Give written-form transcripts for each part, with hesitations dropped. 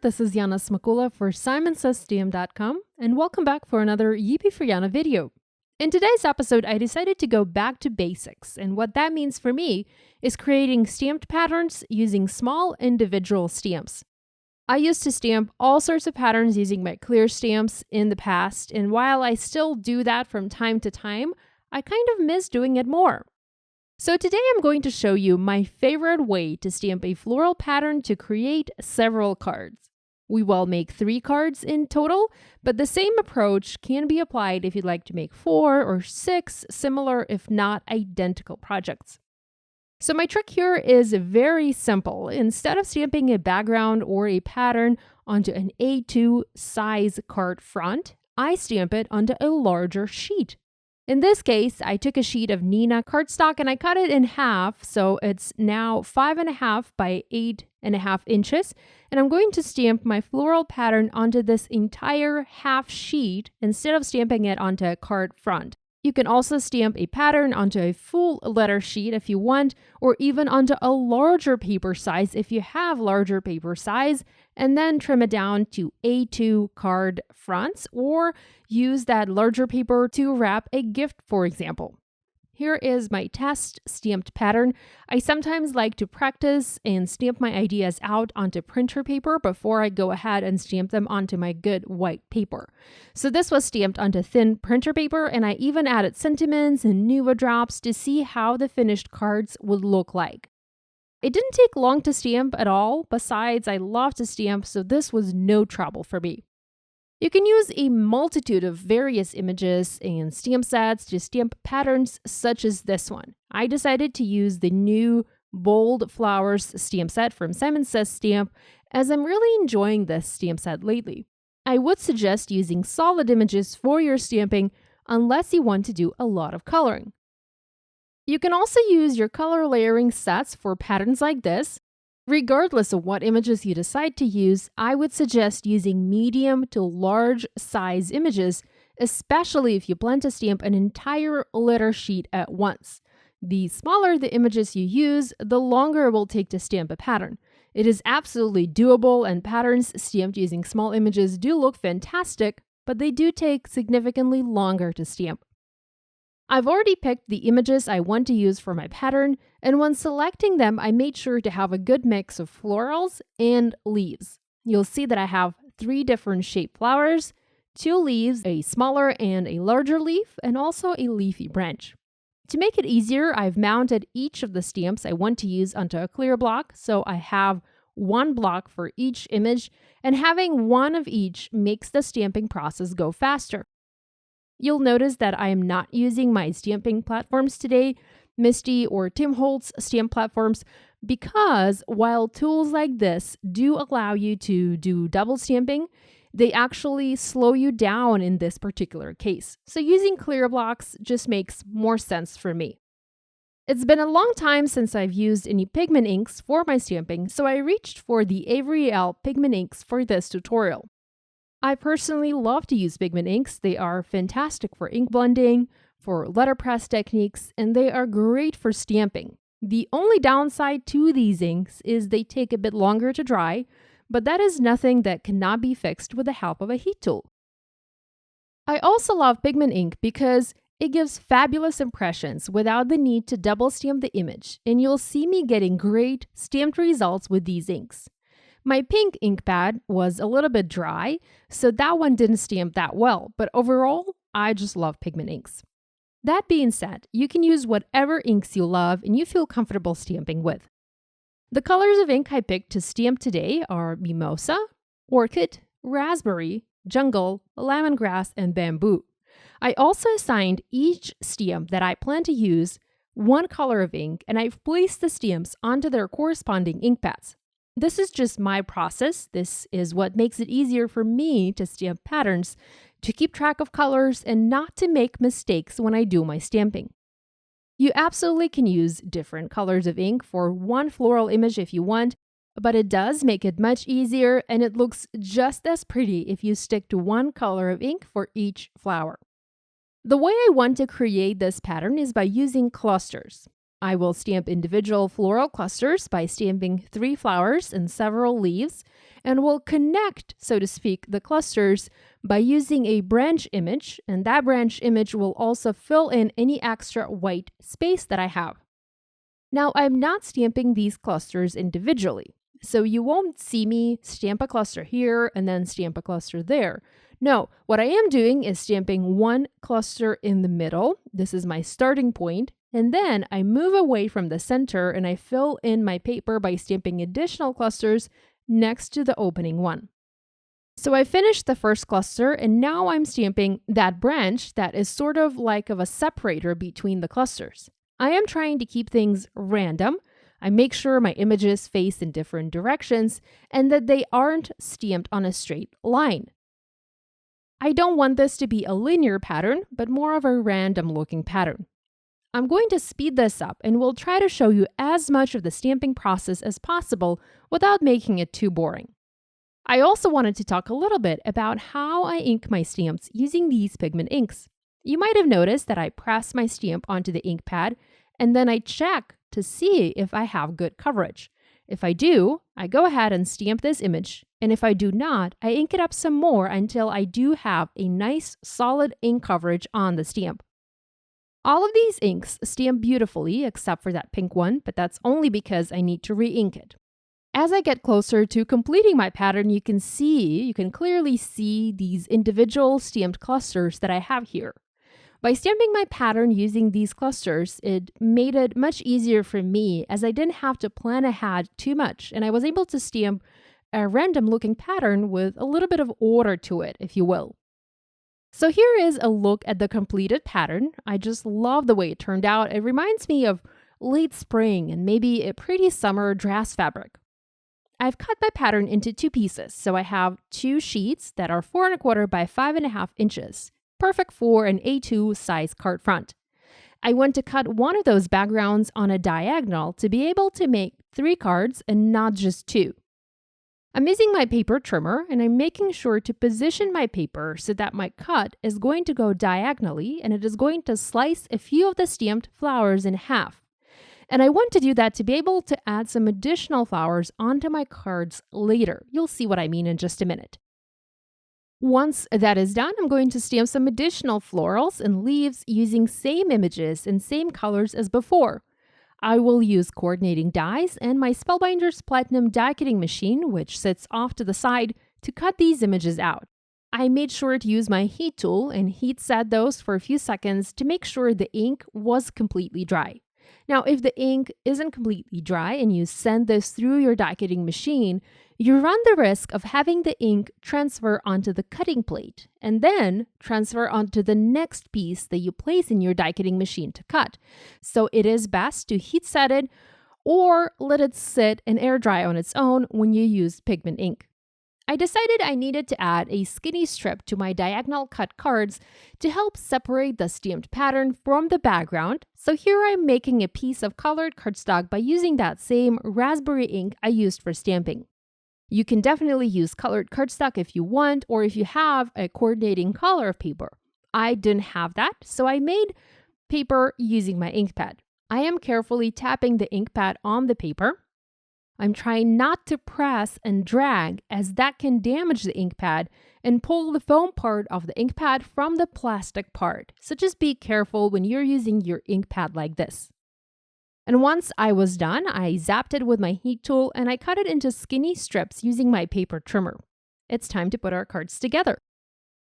this is Yana Smakula for SimonsSTM.com, and welcome back for another Yippee For Yana video. In today's episode, I decided to go back to basics, and what that means for me is creating stamped patterns using small individual stamps. I used to stamp all sorts of patterns using my clear stamps in the past, and while I still do that from time to time, I kind of miss doing it more. So today I'm going to show you my favorite way to stamp a floral pattern to create several cards. We will make 3 cards in total, but the same approach can be applied if you'd like to make 4 or 6 similar if not identical projects. So my trick here is very simple. Instead of stamping a background or a pattern onto an A2 size card front, I stamp it onto a larger sheet. In this case, I took a sheet of Neenah cardstock and I cut it in half, so it's now 5.5 by 8.5 inches, and I'm going to stamp my floral pattern onto this entire half sheet instead of stamping it onto a card front. You can also stamp a pattern onto a full letter sheet if you want, or even onto a larger paper size if you have larger paper size, and then trim it down to A2 card fronts, or use that larger paper to wrap a gift, for example. Here is my test stamped pattern. I sometimes like to practice and stamp my ideas out onto printer paper before I go ahead and stamp them onto my good white paper. So this was stamped onto thin printer paper, and I even added sentiments and Nuva drops to see how the finished cards would look like. It didn't take long to stamp at all. Besides, I love to stamp, so this was no trouble for me. You can use a multitude of various images and stamp sets to stamp patterns such as this one. I decided to use the new Bold Flowers stamp set from Simons Says Stamp, as I'm really enjoying this stamp set lately. I would suggest using solid images for your stamping unless you want to do a lot of coloring. You can also use your color layering sets for patterns like this. Regardless of what images you decide to use, I would suggest using medium to large size images, especially if you plan to stamp an entire letter sheet at once. The smaller the images you use, the longer it will take to stamp a pattern. It is absolutely doable, and patterns stamped using small images do look fantastic, but they do take significantly longer to stamp. I've already picked the images I want to use for my pattern, and when selecting them, I made sure to have a good mix of florals and leaves. You'll see that I have 3 different shaped flowers, 2 leaves, a smaller and a larger leaf, and also a leafy branch. To make it easier, I've mounted each of the stamps I want to use onto a clear block, so I have 1 block for each image, and having 1 of each makes the stamping process go faster. You'll notice that I am not using my stamping platforms today, Misty or Tim Holtz stamp platforms, because while tools like this do allow you to do double stamping, they actually slow you down in this particular case. So using clear blocks just makes more sense for me. It's been a long time since I've used any pigment inks for my stamping, so I reached for the Avery Elle pigment inks for this tutorial. I personally love to use pigment inks. They are fantastic for ink blending, for letterpress techniques, and they are great for stamping. The only downside to these inks is they take a bit longer to dry, but that is nothing that cannot be fixed with the help of a heat tool. I also love pigment ink because it gives fabulous impressions without the need to double stamp the image, and you'll see me getting great stamped results with these inks. My pink ink pad was a little bit dry, so that one didn't stamp that well, but overall, I just love pigment inks. That being said, you can use whatever inks you love and you feel comfortable stamping with. The colors of ink I picked to stamp today are Mimosa, Orchid, Raspberry, Jungle, Lemongrass, and Bamboo. I also assigned each stamp that I plan to use 1 color of ink, and I've placed the stamps onto their corresponding ink pads. This is just my process. This is what makes it easier for me to stamp patterns, to keep track of colors, and not to make mistakes when I do my stamping. You absolutely can use different colors of ink for 1 floral image if you want, but it does make it much easier, and it looks just as pretty if you stick to 1 color of ink for each flower. The way I want to create this pattern is by using clusters. I will stamp individual floral clusters by stamping 3 flowers and several leaves, and we'll connect, so to speak, the clusters by using a branch image, and that branch image will also fill in any extra white space that I have. Now, I'm not stamping these clusters individually, so you won't see me stamp a cluster here and then stamp a cluster there. No, what I am doing is stamping one cluster in the middle. This is my starting point. And then I move away from the center and I fill in my paper by stamping additional clusters next to the opening one. So I finished the first cluster and now I'm stamping that branch that is sort of like a separator between the clusters. I am trying to keep things random. I make sure my images face in different directions and that they aren't stamped on a straight line. I don't want this to be a linear pattern, but more of a random looking pattern. I'm going to speed this up and we'll try to show you as much of the stamping process as possible without making it too boring. I also wanted to talk a little bit about how I ink my stamps using these pigment inks. You might have noticed that I press my stamp onto the ink pad and then I check to see if I have good coverage. If I do, I go ahead and stamp this image, and if I do not, I ink it up some more until I do have a nice solid ink coverage on the stamp. All of these inks stamp beautifully except for that pink one, but that's only because I need to re-ink it. As I get closer to completing my pattern, you can clearly see these individual stamped clusters that I have here. By stamping my pattern using these clusters, it made it much easier for me as I didn't have to plan ahead too much, and I was able to stamp a random looking pattern with a little bit of order to it, if you will. So here is a look at the completed pattern. I just love the way it turned out. It reminds me of late spring and maybe a pretty summer dress fabric. I've cut my pattern into two pieces, so I have two sheets that are 4 1/4 by 5.5 inches. Perfect for an A2 size card front. I want to cut one of those backgrounds on a diagonal to be able to make 3 cards and not just 2. I'm using my paper trimmer and I'm making sure to position my paper so that my cut is going to go diagonally and it is going to slice a few of the stamped flowers in half. And I want to do that to be able to add some additional flowers onto my cards later. You'll see what I mean in just a minute. Once that is done, I'm going to stamp some additional florals and leaves using same images and same colors as before. I will use coordinating dies and my Spellbinder's Platinum die cutting machine, which sits off to the side, to cut these images out. I made sure to use my heat tool and heat set those for a few seconds to make sure the ink was completely dry. Now, if the ink isn't completely dry and you send this through your die cutting machine, you run the risk of having the ink transfer onto the cutting plate and then transfer onto the next piece that you place in your die cutting machine to cut. So it is best to heat set it or let it sit and air dry on its own when you use pigment ink. I decided I needed to add a skinny strip to my diagonal cut cards to help separate the stamped pattern from the background. So here I'm making a piece of colored cardstock by using that same raspberry ink I used for stamping. You can definitely use colored cardstock if you want, or if you have a coordinating color of paper. I didn't have that, so I made paper using my ink pad. I am carefully tapping the ink pad on the paper. I'm trying not to press and drag as that can damage the ink pad and pull the foam part of the ink pad from the plastic part. So just be careful when you're using your ink pad like this. And once I was done, I zapped it with my heat tool and I cut it into skinny strips using my paper trimmer. It's time to put our cards together.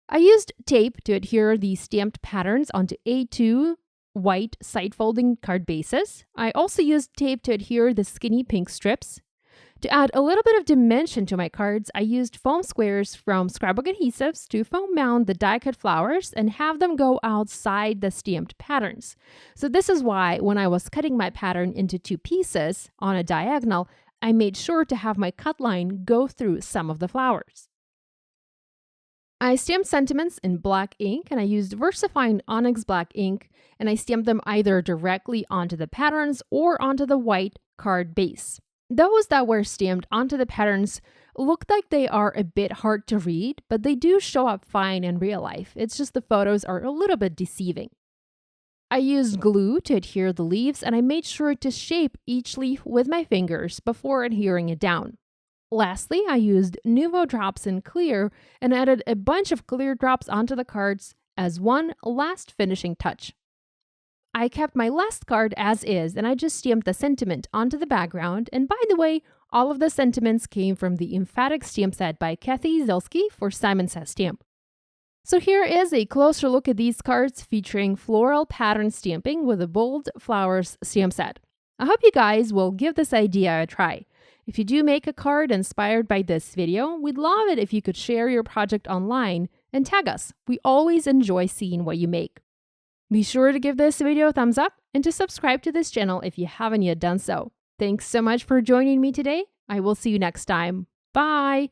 I used tape to adhere the stamped patterns onto A2 white side-folding card bases. I also used tape to adhere the skinny pink strips. To add a little bit of dimension to my cards, I used foam squares from scrapbook adhesives to foam mount the die-cut flowers and have them go outside the stamped patterns. So this is why when I was cutting my pattern into 2 pieces on a diagonal, I made sure to have my cut line go through some of the flowers. I stamped sentiments in black ink and I used VersaFine Onyx black ink and I stamped them either directly onto the patterns or onto the white card base. Those that were stamped onto the patterns look like they are a bit hard to read, but they do show up fine in real life. It's just the photos are a little bit deceiving. I used glue to adhere the leaves and I made sure to shape each leaf with my fingers before adhering it down. Lastly, I used Nuvo drops in clear and added a bunch of clear drops onto the cards as one last finishing touch. I kept my last card as is, and I just stamped the sentiment onto the background. And by the way, all of the sentiments came from the emphatic stamp set by Kathy Zielski for Simon Says Stamp. So here is a closer look at these cards featuring floral pattern stamping with a bold flowers stamp set. I hope you guys will give this idea a try. If you do make a card inspired by this video, we'd love it if you could share your project online and tag us. We always enjoy seeing what you make. Be sure to give this video a thumbs up and to subscribe to this channel if you haven't yet done so. Thanks so much for joining me today. I will see you next time. Bye!